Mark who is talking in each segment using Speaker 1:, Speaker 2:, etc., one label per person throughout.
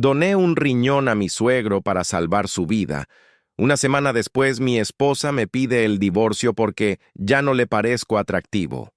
Speaker 1: Doné un riñón a mi suegro para salvar su vida. Una semana después, mi esposa me pide el divorcio porque ya no le parezco atractivo.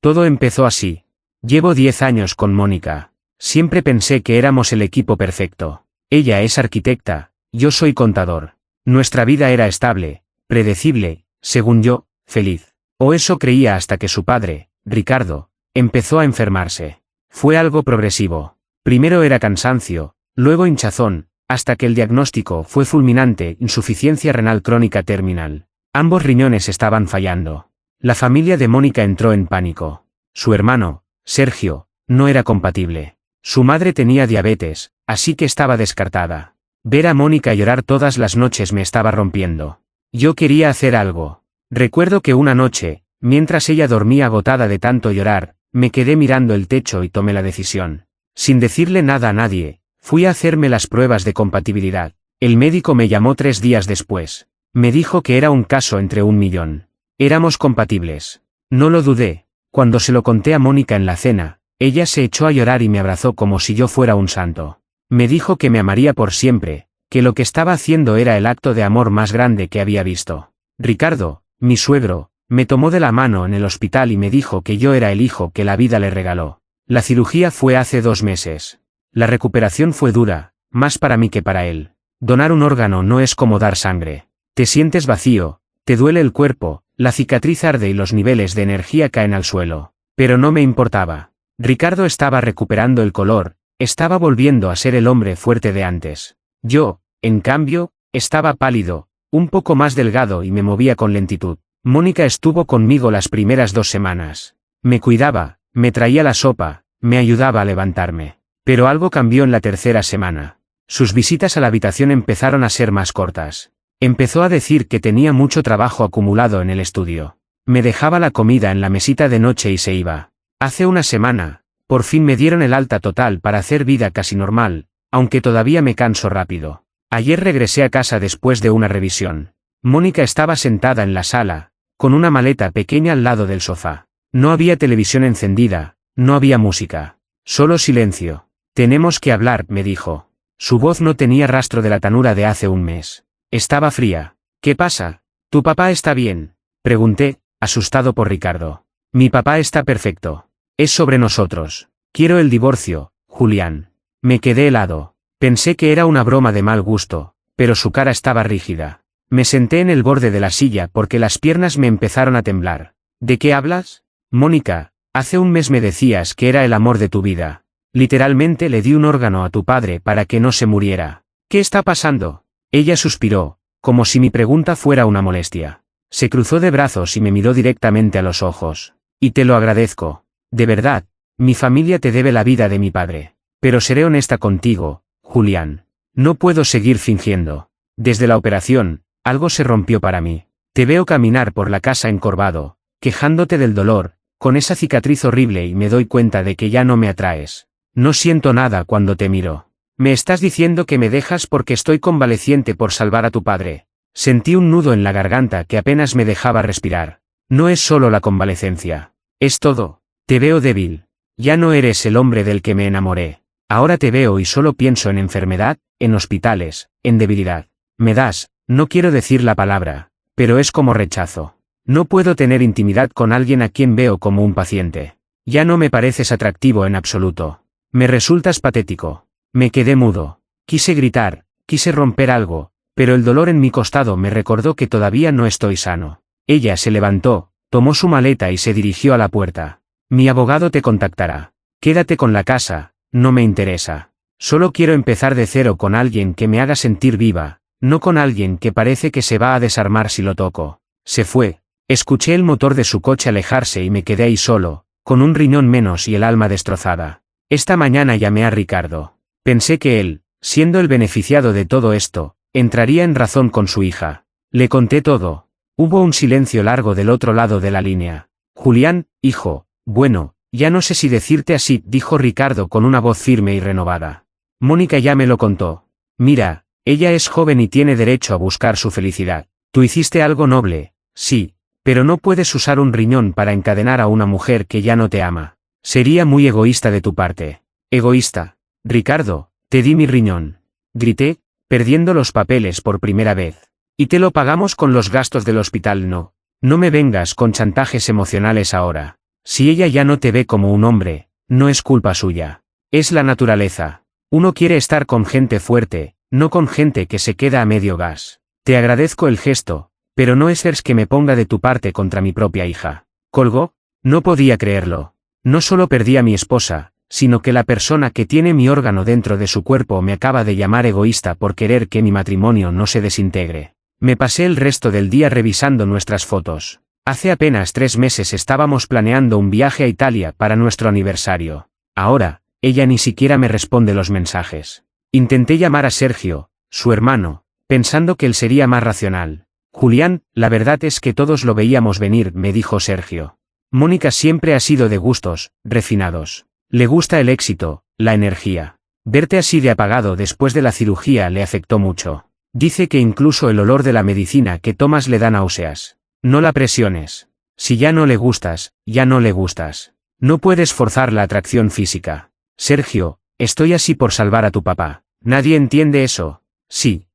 Speaker 2: Todo empezó así. Llevo 10 años con Mónica. Siempre pensé que éramos el equipo perfecto. Ella es arquitecta, yo soy contador. Nuestra vida era estable, predecible, según yo, feliz. O eso creía hasta que su padre, Ricardo, empezó a enfermarse. Fue algo progresivo. Primero era cansancio, luego hinchazón, hasta que el diagnóstico fue fulminante: insuficiencia renal crónica terminal. Ambos riñones estaban fallando. La familia de Mónica entró en pánico. Su hermano, Sergio, no era compatible. Su madre tenía diabetes, así que estaba descartada. Ver a Mónica llorar todas las noches me estaba rompiendo. Yo quería hacer algo. Recuerdo que una noche, mientras ella dormía agotada de tanto llorar, me quedé mirando el techo y tomé la decisión. Sin decirle nada a nadie, fui a hacerme las pruebas de compatibilidad. El médico me llamó 3 días después. Me dijo que era un caso entre 1.000.000. Éramos compatibles. No lo dudé. Cuando se lo conté a Mónica en la cena, ella se echó a llorar y me abrazó como si yo fuera un santo. Me dijo que me amaría por siempre, que lo que estaba haciendo era el acto de amor más grande que había visto. Ricardo, mi suegro, me tomó de la mano en el hospital y me dijo que yo era el hijo que la vida le regaló. La cirugía fue hace 2 meses. La recuperación fue dura, más para mí que para él. Donar un órgano no es como dar sangre. Te sientes vacío, te duele el cuerpo, la cicatriz arde y los niveles de energía caen al suelo. Pero no me importaba. Ricardo estaba recuperando el color, estaba volviendo a ser el hombre fuerte de antes. Yo, en cambio, estaba pálido, un poco más delgado y me movía con lentitud. Mónica estuvo conmigo las primeras 2 semanas. Me cuidaba, me traía la sopa, me ayudaba a levantarme. Pero algo cambió en la 3.ª semana. Sus visitas a la habitación empezaron a ser más cortas. Empezó a decir que tenía mucho trabajo acumulado en el estudio. Me dejaba la comida en la mesita de noche y se iba. Hace una semana, por fin me dieron el alta total para hacer vida casi normal, aunque todavía me canso rápido. Ayer regresé a casa después de una revisión. Mónica estaba sentada en la sala, con una maleta pequeña al lado del sofá. No había televisión encendida, no había música. Solo silencio. Tenemos que hablar, me dijo. Su voz no tenía rastro de la tanura de hace un mes. Estaba fría. ¿Qué pasa? ¿Tu papá está bien?, pregunté, asustado por Ricardo. Mi papá está perfecto. Es sobre nosotros. Quiero el divorcio, Julián. Me quedé helado. Pensé que era una broma de mal gusto, pero su cara estaba rígida. Me senté en el borde de la silla porque las piernas me empezaron a temblar. ¿De qué hablas? Mónica, hace un mes me decías que era el amor de tu vida. Literalmente le di un órgano a tu padre para que no se muriera. ¿Qué está pasando? Ella suspiró, como si mi pregunta fuera una molestia. Se cruzó de brazos y me miró directamente a los ojos. Y te lo agradezco. De verdad, mi familia te debe la vida de mi padre. Pero seré honesta contigo, Julián. No puedo seguir fingiendo. Desde la operación, algo se rompió para mí. Te veo caminar por la casa encorvado, quejándote del dolor, con esa cicatriz horrible y me doy cuenta de que ya no me atraes. No siento nada cuando te miro. ¿Me estás diciendo que me dejas porque estoy convaleciente por salvar a tu padre? Sentí un nudo en la garganta que apenas me dejaba respirar. No es solo la convalecencia. Es todo. Te veo débil. Ya no eres el hombre del que me enamoré. Ahora te veo y solo pienso en enfermedad, en hospitales, en debilidad. Me das, no quiero decir la palabra, pero es como rechazo. No puedo tener intimidad con alguien a quien veo como un paciente. Ya no me pareces atractivo en absoluto. Me resultas patético. Me quedé mudo. Quise gritar, quise romper algo, pero el dolor en mi costado me recordó que todavía no estoy sano. Ella se levantó, tomó su maleta y se dirigió a la puerta. Mi abogado te contactará. Quédate con la casa, no me interesa. Solo quiero empezar de cero con alguien que me haga sentir viva, no con alguien que parece que se va a desarmar si lo toco. Se fue. Escuché el motor de su coche alejarse y me quedé ahí solo, con un riñón menos y el alma destrozada. Esta mañana llamé a Ricardo. Pensé que él, siendo el beneficiado de todo esto, entraría en razón con su hija. Le conté todo. Hubo un silencio largo del otro lado de la línea. Julián, hijo, bueno, ya no sé si decirte así, dijo Ricardo con una voz firme y renovada. Mónica ya me lo contó. Mira, ella es joven y tiene derecho a buscar su felicidad. Tú hiciste algo noble, sí, pero no puedes usar un riñón para encadenar a una mujer que ya no te ama. Sería muy egoísta de tu parte. ¿Egoísta? Ricardo, Te di mi riñón. Grité, perdiendo los papeles por primera vez. Y te lo pagamos con los gastos del hospital. No. No me vengas con chantajes emocionales ahora. Si ella ya no te ve como un hombre, no es culpa suya. Es la naturaleza. Uno quiere estar con gente fuerte, no con gente que se queda a medio gas. Te agradezco el gesto, pero no es que me ponga de tu parte contra mi propia hija. Colgó. No podía creerlo. No solo perdí a mi esposa, sino que la persona que tiene mi órgano dentro de su cuerpo me acaba de llamar egoísta por querer que mi matrimonio no se desintegre. Me pasé el resto del día revisando nuestras fotos. Hace apenas 3 meses estábamos planeando un viaje a Italia para nuestro aniversario. Ahora, ella ni siquiera me responde los mensajes. Intenté llamar a Sergio, su hermano, pensando que él sería más racional. Julián, la verdad es que todos lo veíamos venir, me dijo Sergio. Mónica siempre ha sido de gustos refinados. Le gusta el éxito, la energía. Verte así de apagado después de la cirugía le afectó mucho. Dice que incluso el olor de la medicina que tomas le da náuseas. No la presiones. Si ya no le gustas, ya no le gustas. No puedes forzar la atracción física. Sergio, estoy así por salvar a tu papá. ¿Nadie entiende eso? Sí,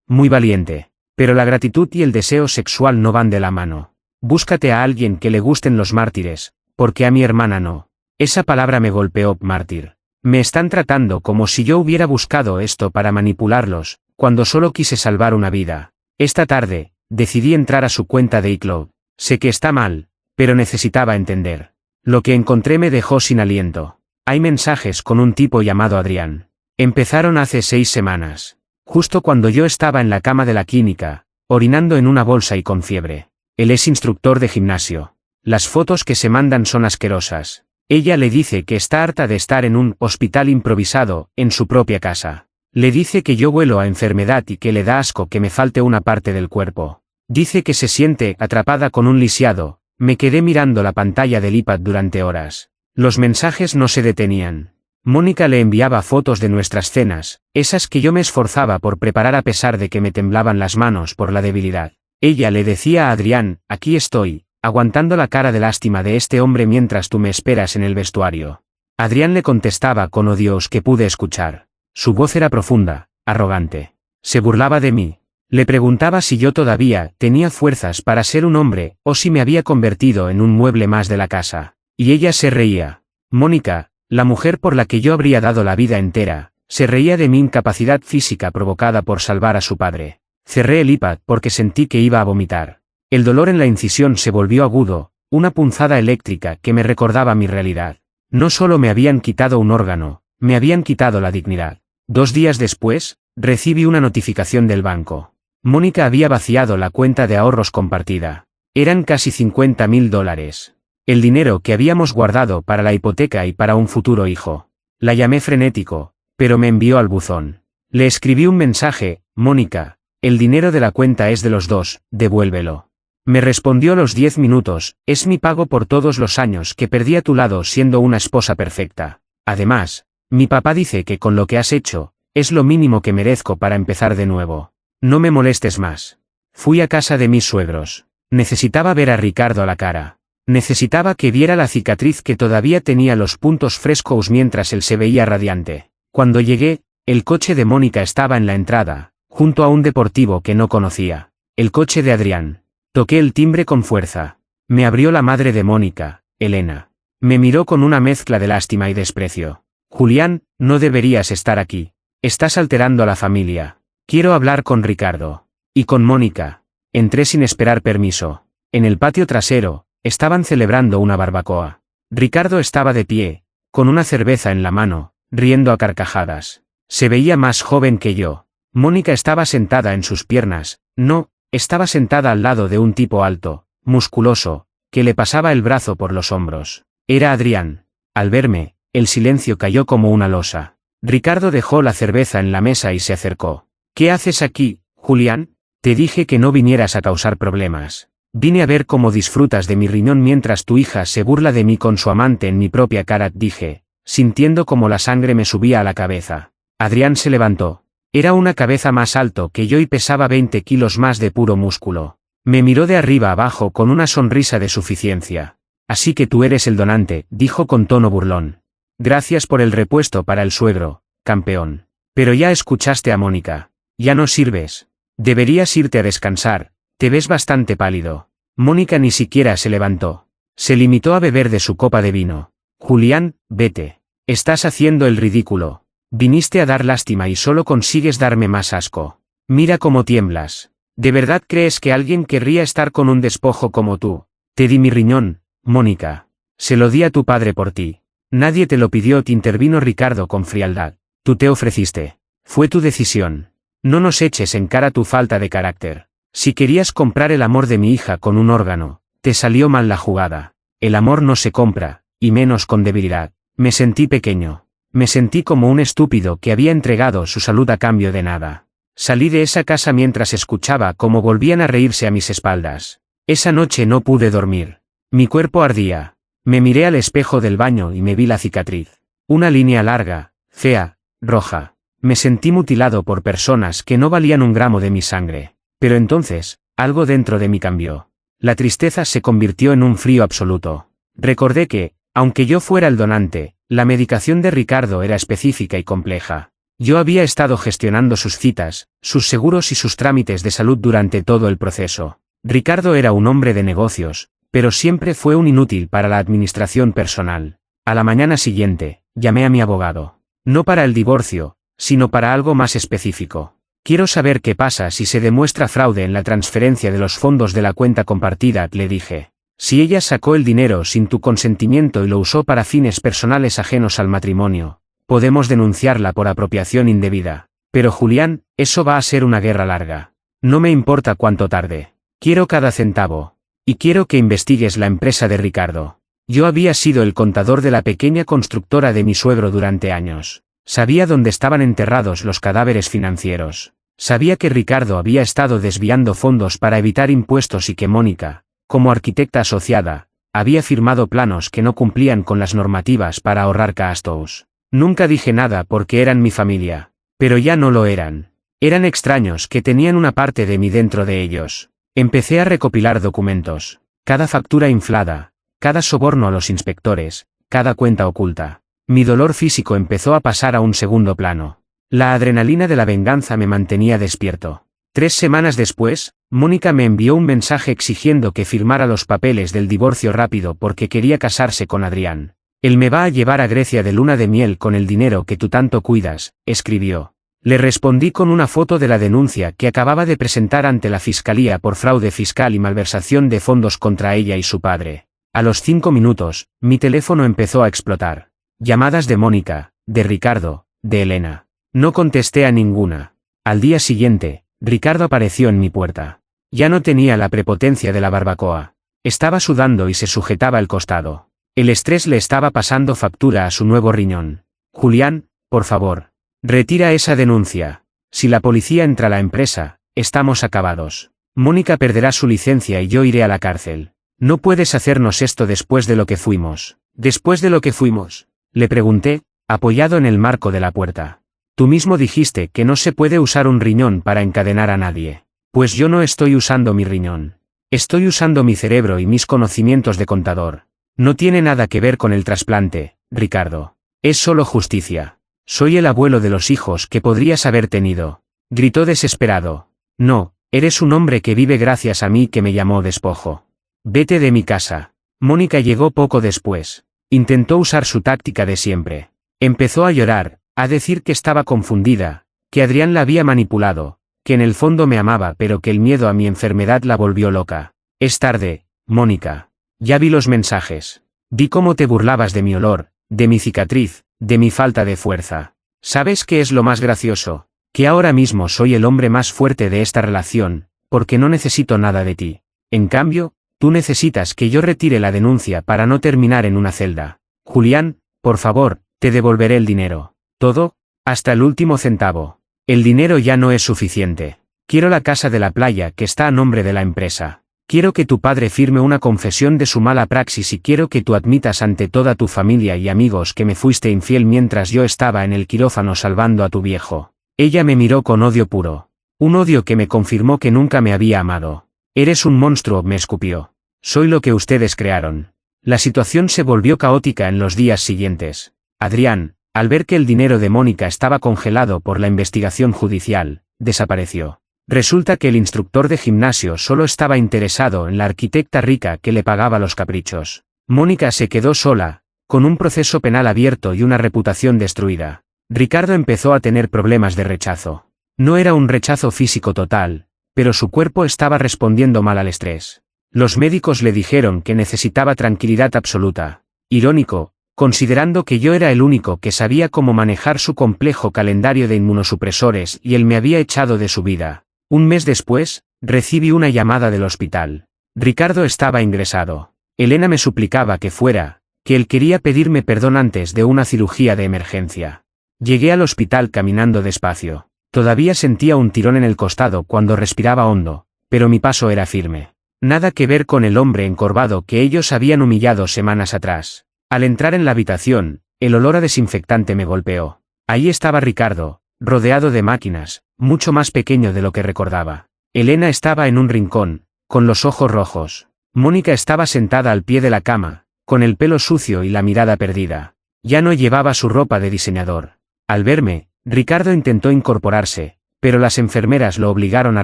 Speaker 2: muy valiente. Pero la gratitud y el deseo sexual no van de la mano. Búscate a alguien que le gusten los mártires, porque a mi hermana no. Esa palabra me golpeó, mártir. Me están tratando como si yo hubiera buscado esto para manipularlos, cuando solo quise salvar una vida. Esta tarde, decidí entrar a su cuenta de iCloud. Sé que está mal, pero necesitaba entender. Lo que encontré me dejó sin aliento. Hay mensajes con un tipo llamado Adrián. Empezaron hace 6 semanas. Justo cuando yo estaba en la cama de la clínica, orinando en una bolsa y con fiebre. Él es instructor de gimnasio. Las fotos que se mandan son asquerosas. Ella le dice que está harta de estar en un hospital improvisado, en su propia casa. Le dice que yo huelo a enfermedad y que le da asco que me falte una parte del cuerpo. Dice que se siente atrapada con un lisiado. Me quedé mirando la pantalla del iPad durante horas. Los mensajes no se detenían. Mónica le enviaba fotos de nuestras cenas, esas que yo me esforzaba por preparar a pesar de que me temblaban las manos por la debilidad. Ella le decía a Adrián, aquí estoy, aguantando la cara de lástima de este hombre mientras tú me esperas en el vestuario. Adrián le contestaba con odios que pude escuchar. Su voz era profunda, arrogante. Se burlaba de mí. Le preguntaba si yo todavía tenía fuerzas para ser un hombre, o si me había convertido en un mueble más de la casa. Y ella se reía. Mónica, la mujer por la que yo habría dado la vida entera, se reía de mi incapacidad física provocada por salvar a su padre. Cerré el iPad porque sentí que iba a vomitar. El dolor en la incisión se volvió agudo, una punzada eléctrica que me recordaba mi realidad. No solo me habían quitado un órgano, me habían quitado la dignidad. 2 días después, recibí una notificación del banco. Mónica había vaciado la cuenta de ahorros compartida. Eran casi $50.000. El dinero que habíamos guardado para la hipoteca y para un futuro hijo. La llamé frenético, pero me envió al buzón. Le escribí un mensaje, Mónica, el dinero de la cuenta es de los dos, devuélvelo. Me respondió a los 10 minutos, es mi pago por todos los años que perdí a tu lado siendo una esposa perfecta. Además, mi papá dice que con lo que has hecho, es lo mínimo que merezco para empezar de nuevo. No me molestes más. Fui a casa de mis suegros. Necesitaba ver a Ricardo a la cara. Necesitaba que viera la cicatriz que todavía tenía los puntos frescos mientras él se veía radiante. Cuando llegué, el coche de Mónica estaba en la entrada, junto a un deportivo que no conocía. El coche de Adrián. Toqué el timbre con fuerza. Me abrió la madre de Mónica, Elena. Me miró con una mezcla de lástima y desprecio. Julián, no deberías estar aquí. Estás alterando a la familia. Quiero hablar con Ricardo. Y con Mónica. Entré sin esperar permiso. En el patio trasero, estaban celebrando una barbacoa. Ricardo estaba de pie, con una cerveza en la mano, riendo a carcajadas. Se veía más joven que yo. Mónica estaba sentada en sus piernas, no, estaba sentada al lado de un tipo alto, musculoso, que le pasaba el brazo por los hombros. Era Adrián. Al verme, el silencio cayó como una losa. Ricardo dejó la cerveza en la mesa y se acercó. ¿Qué haces aquí, Julián? Te dije que no vinieras a causar problemas. Vine a ver cómo disfrutas de mi riñón mientras tu hija se burla de mí con su amante en mi propia cara, dije, sintiendo como la sangre me subía a la cabeza. Adrián se levantó. Era una cabeza más alto que yo y pesaba 20 kilos más de puro músculo. Me miró de arriba abajo con una sonrisa de suficiencia. Así que tú eres el donante, dijo con tono burlón. Gracias por el repuesto para el suegro, campeón. Pero ya escuchaste a Mónica. Ya no sirves. Deberías irte a descansar, te ves bastante pálido. Mónica ni siquiera se levantó. Se limitó a beber de su copa de vino. Julián, vete. Estás haciendo el ridículo. Viniste a dar lástima y solo consigues darme más asco. Mira cómo tiemblas. ¿De verdad crees que alguien querría estar con un despojo como tú? Te di mi riñón, Mónica. Se lo di a tu padre por ti. Nadie te lo pidió, te intervino Ricardo con frialdad. Tú te ofreciste. Fue tu decisión. No nos eches en cara tu falta de carácter. Si querías comprar el amor de mi hija con un órgano, te salió mal la jugada. El amor no se compra, y menos con debilidad. Me sentí pequeño. Me sentí como un estúpido que había entregado su salud a cambio de nada. Salí de esa casa mientras escuchaba cómo volvían a reírse a mis espaldas. Esa noche no pude dormir. Mi cuerpo ardía. Me miré al espejo del baño y me vi la cicatriz. Una línea larga, fea, roja. Me sentí mutilado por personas que no valían un gramo de mi sangre. Pero entonces, algo dentro de mí cambió. La tristeza se convirtió en un frío absoluto. Recordé que, aunque yo fuera el donante, la medicación de Ricardo era específica y compleja. Yo había estado gestionando sus citas, sus seguros y sus trámites de salud durante todo el proceso. Ricardo era un hombre de negocios, pero siempre fue un inútil para la administración personal. A la mañana siguiente, llamé a mi abogado. No para el divorcio, sino para algo más específico. Quiero saber qué pasa si se demuestra fraude en la transferencia de los fondos de la cuenta compartida, le dije. Si ella sacó el dinero sin tu consentimiento y lo usó para fines personales ajenos al matrimonio, podemos denunciarla por apropiación indebida. Pero Julián, eso va a ser una guerra larga. No me importa cuánto tarde. Quiero cada centavo. Y quiero que investigues la empresa de Ricardo. Yo había sido el contador de la pequeña constructora de mi suegro durante años. Sabía dónde estaban enterrados los cadáveres financieros. Sabía que Ricardo había estado desviando fondos para evitar impuestos y que Mónica, como arquitecta asociada, había firmado planos que no cumplían con las normativas para ahorrar gastos. Nunca dije nada porque eran mi familia. Pero ya no lo eran. Eran extraños que tenían una parte de mí dentro de ellos. Empecé a recopilar documentos. Cada factura inflada, cada soborno a los inspectores, cada cuenta oculta. Mi dolor físico empezó a pasar a un segundo plano. La adrenalina de la venganza me mantenía despierto. 3 semanas después, Mónica me envió un mensaje exigiendo que firmara los papeles del divorcio rápido porque quería casarse con Adrián. Él me va a llevar a Grecia de luna de miel con el dinero que tú tanto cuidas, escribió. Le respondí con una foto de la denuncia que acababa de presentar ante la fiscalía por fraude fiscal y malversación de fondos contra ella y su padre. A los 5 minutos, mi teléfono empezó a explotar. Llamadas de Mónica, de Ricardo, de Elena. No contesté a ninguna. Al día siguiente, Ricardo apareció en mi puerta. Ya no tenía la prepotencia de la barbacoa. Estaba sudando y se sujetaba el costado. El estrés le estaba pasando factura a su nuevo riñón. Julián, por favor, retira esa denuncia. Si la policía entra a la empresa, estamos acabados. Mónica perderá su licencia y yo iré a la cárcel. No puedes hacernos esto después de lo que fuimos. ¿Después de lo que fuimos? Le pregunté, apoyado en el marco de la puerta. Tú mismo dijiste que no se puede usar un riñón para encadenar a nadie. Pues yo no estoy usando mi riñón. Estoy usando mi cerebro y mis conocimientos de contador. No tiene nada que ver con el trasplante, Ricardo. Es solo justicia. Soy el abuelo de los hijos que podrías haber tenido. Gritó desesperado. No, eres un hombre que vive gracias a mí que me llamó despojo. Vete de mi casa. Mónica llegó poco después. Intentó usar su táctica de siempre. Empezó a llorar, a decir que estaba confundida, que Adrián la había manipulado, que en el fondo me amaba pero que el miedo a mi enfermedad la volvió loca. Es tarde, Mónica. Ya vi los mensajes. Vi cómo te burlabas de mi olor, de mi cicatriz, de mi falta de fuerza. ¿Sabes qué es lo más gracioso? Que ahora mismo soy el hombre más fuerte de esta relación, porque no necesito nada de ti. En cambio, tú necesitas que yo retire la denuncia para no terminar en una celda. Julián, por favor, te devolveré el dinero. Todo, hasta el último centavo. El dinero ya no es suficiente. Quiero la casa de la playa que está a nombre de la empresa. Quiero que tu padre firme una confesión de su mala praxis y quiero que tú admitas ante toda tu familia y amigos que me fuiste infiel mientras yo estaba en el quirófano salvando a tu viejo. Ella me miró con odio puro. Un odio que me confirmó que nunca me había amado. Eres un monstruo, me escupió. Soy lo que ustedes crearon. La situación se volvió caótica en los días siguientes. Adrián, Al ver que el dinero de Mónica estaba congelado por la investigación judicial, desapareció. Resulta que el instructor de gimnasio solo estaba interesado en la arquitecta rica que le pagaba los caprichos. Mónica se quedó sola, con un proceso penal abierto y una reputación destruida. Ricardo empezó a tener problemas de rechazo. No era un rechazo físico total, pero su cuerpo estaba respondiendo mal al estrés. Los médicos le dijeron que necesitaba tranquilidad absoluta. Irónico, considerando que yo era el único que sabía cómo manejar su complejo calendario de inmunosupresores y él me había echado de su vida. Un mes después, recibí una llamada del hospital. Ricardo estaba ingresado. Elena me suplicaba que fuera, que él quería pedirme perdón antes de una cirugía de emergencia. Llegué al hospital caminando despacio. Todavía sentía un tirón en el costado cuando respiraba hondo, pero mi paso era firme. Nada que ver con el hombre encorvado que ellos habían humillado semanas atrás. Al entrar en la habitación, el olor a desinfectante me golpeó. Ahí estaba Ricardo, rodeado de máquinas, mucho más pequeño de lo que recordaba. Elena estaba en un rincón, con los ojos rojos. Mónica estaba sentada al pie de la cama, con el pelo sucio y la mirada perdida. Ya no llevaba su ropa de diseñador. Al verme, Ricardo intentó incorporarse, pero las enfermeras lo obligaron a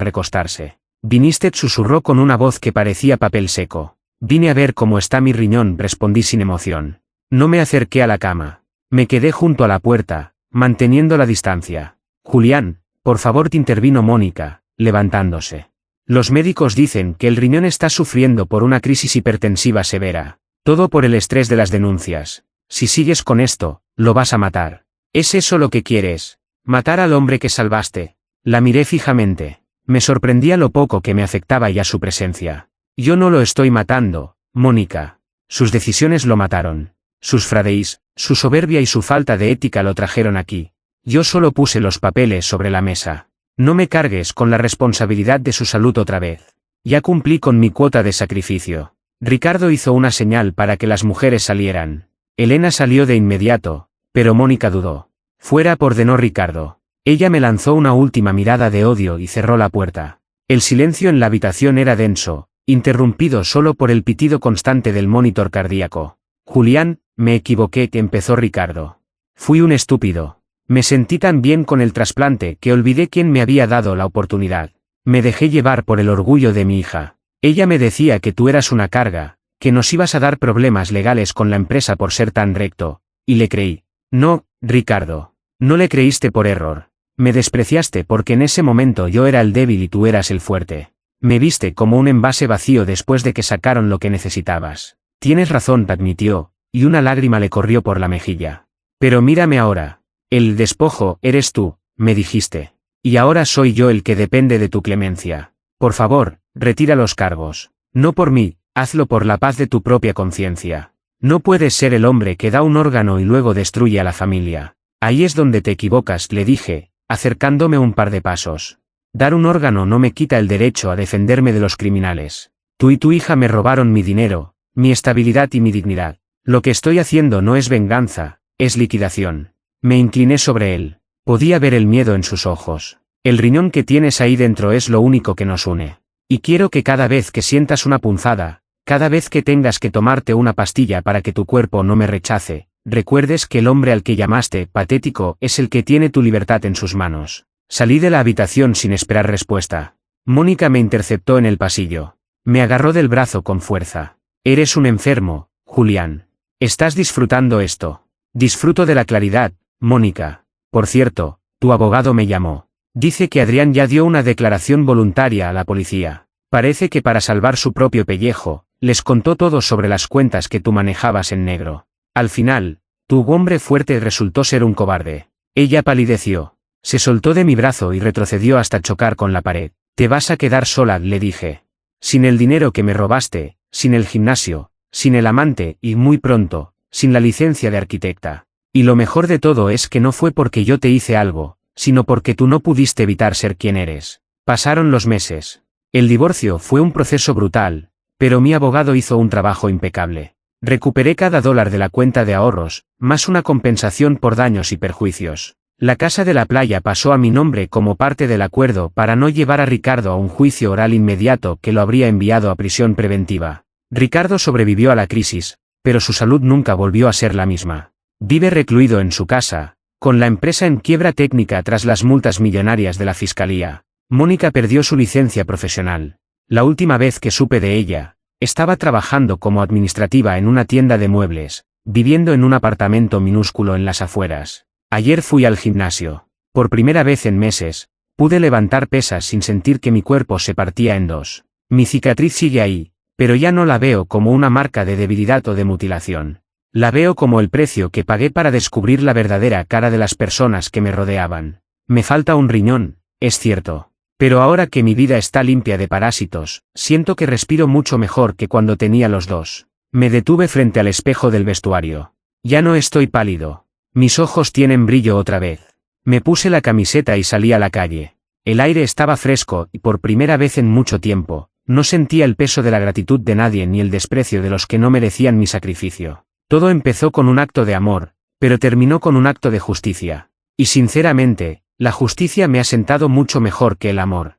Speaker 2: recostarse. «¿Viniste?», susurró con una voz que parecía papel seco. «Vine a ver cómo está mi riñón», respondí sin emoción. No me acerqué a la cama. Me quedé junto a la puerta, manteniendo la distancia. «Julián, por favor», te intervino Mónica, levantándose. «Los médicos dicen que el riñón está sufriendo por una crisis hipertensiva severa. Todo por el estrés de las denuncias. Si sigues con esto, lo vas a matar. ¿Es eso lo que quieres? ¿Matar al hombre que salvaste?». La miré fijamente. Me sorprendía lo poco que me afectaba ya su presencia. «Yo no lo estoy matando, Mónica. Sus decisiones lo mataron. Sus fradeis, su soberbia y su falta de ética lo trajeron aquí. Yo solo puse los papeles sobre la mesa. No me cargues con la responsabilidad de su salud otra vez. Ya cumplí con mi cuota de sacrificio». Ricardo hizo una señal para que las mujeres salieran. Elena salió de inmediato, pero Mónica dudó. «Fuera», ordenó Ricardo. Ella me lanzó una última mirada de odio y cerró la puerta. El silencio en la habitación era denso, interrumpido solo por el pitido constante del monitor cardíaco. «Julián, me equivoqué», empezó Ricardo. «Fui un estúpido. Me sentí tan bien con el trasplante que olvidé quién me había dado la oportunidad. Me dejé llevar por el orgullo de mi hija. Ella me decía que tú eras una carga, que nos ibas a dar problemas legales con la empresa por ser tan recto, y le creí». «No, Ricardo. No le creíste por error. Me despreciaste porque en ese momento yo era el débil y tú eras el fuerte. Me viste como un envase vacío después de que sacaron lo que necesitabas. Tienes razón», admitió, y una lágrima le corrió por la mejilla. «Pero mírame ahora. El despojo eres tú», me dijiste. «Y ahora soy yo el que depende de tu clemencia. Por favor, retira los cargos. No por mí, hazlo por la paz de tu propia conciencia. No puedes ser el hombre que da un órgano y luego destruye a la familia». «Ahí es donde te equivocas», le dije, acercándome un par de pasos. «Dar un órgano no me quita el derecho a defenderme de los criminales. Tú y tu hija me robaron mi dinero, mi estabilidad y mi dignidad. Lo que estoy haciendo no es venganza, es liquidación». Me incliné sobre él. Podía ver el miedo en sus ojos. «El riñón que tienes ahí dentro es lo único que nos une. Y quiero que cada vez que sientas una punzada, cada vez que tengas que tomarte una pastilla para que tu cuerpo no me rechace, recuerdes que el hombre al que llamaste patético es el que tiene tu libertad en sus manos». Salí de la habitación sin esperar respuesta. Mónica me interceptó en el pasillo. Me agarró del brazo con fuerza. «Eres un enfermo, Julián. ¿Estás disfrutando esto?». «Disfruto de la claridad, Mónica. Por cierto, tu abogado me llamó. Dice que Adrián ya dio una declaración voluntaria a la policía. Parece que para salvar su propio pellejo, les contó todo sobre las cuentas que tú manejabas en negro. Al final, tu hombre fuerte resultó ser un cobarde». Ella palideció. Se soltó de mi brazo y retrocedió hasta chocar con la pared. «Te vas a quedar sola», le dije. «Sin el dinero que me robaste, sin el gimnasio, sin el amante y muy pronto, sin la licencia de arquitecta. Y lo mejor de todo es que no fue porque yo te hice algo, sino porque tú no pudiste evitar ser quien eres». Pasaron los meses. El divorcio fue un proceso brutal, pero mi abogado hizo un trabajo impecable. Recuperé cada dólar de la cuenta de ahorros, más una compensación por daños y perjuicios. La casa de la playa pasó a mi nombre como parte del acuerdo para no llevar a Ricardo a un juicio oral inmediato que lo habría enviado a prisión preventiva. Ricardo sobrevivió a la crisis, pero su salud nunca volvió a ser la misma. Vive recluido en su casa, con la empresa en quiebra técnica tras las multas millonarias de la fiscalía. Mónica perdió su licencia profesional. La última vez que supe de ella, estaba trabajando como administrativa en una tienda de muebles, viviendo en un apartamento minúsculo en las afueras. Ayer fui al gimnasio. Por primera vez en meses, pude levantar pesas sin sentir que mi cuerpo se partía en dos. Mi cicatriz sigue ahí, pero ya no la veo como una marca de debilidad o de mutilación. La veo como el precio que pagué para descubrir la verdadera cara de las personas que me rodeaban. Me falta un riñón, es cierto. Pero ahora que mi vida está limpia de parásitos, siento que respiro mucho mejor que cuando tenía los dos. Me detuve frente al espejo del vestuario. Ya no estoy pálido. Mis ojos tienen brillo otra vez. Me puse la camiseta y salí a la calle. El aire estaba fresco y por primera vez en mucho tiempo, no sentía el peso de la gratitud de nadie ni el desprecio de los que no merecían mi sacrificio. Todo empezó con un acto de amor, pero terminó con un acto de justicia. Y sinceramente, la justicia me ha sentado mucho mejor que el amor.